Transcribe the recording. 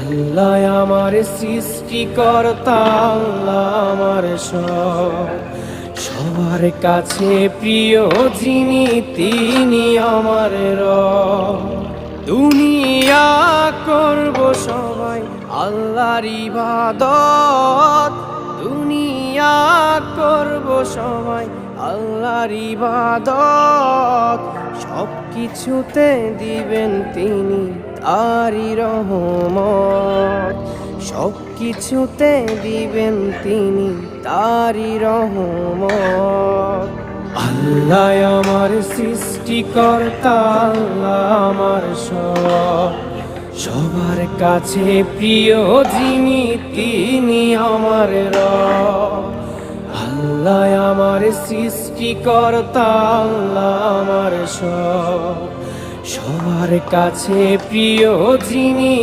আল্লাহ আমার সৃষ্টিকর্তা, আল্লাহ আমার সবার কাছে প্রিয় যিনি তিনি আমার রব। দুনিয়া করব সবাই আল্লাহর ইবাদত, দুনিয়া করব সবাই আল্লাহর ইবাদত। সব কিছুতে দিবেন তিনি তারই রহমত, সব কিছুতে দিবেন তিনি তারই রহমত। আল্লাহ আমার সৃষ্টিকর্তা, আল্লাহ আমার সবার কাছে প্রিয় যিনি তিনি আমার রব। আল্লাহ আমার সৃষ্টিকর্তা, আল্লাহ আমার সবার কাছে প্রিয় যিনি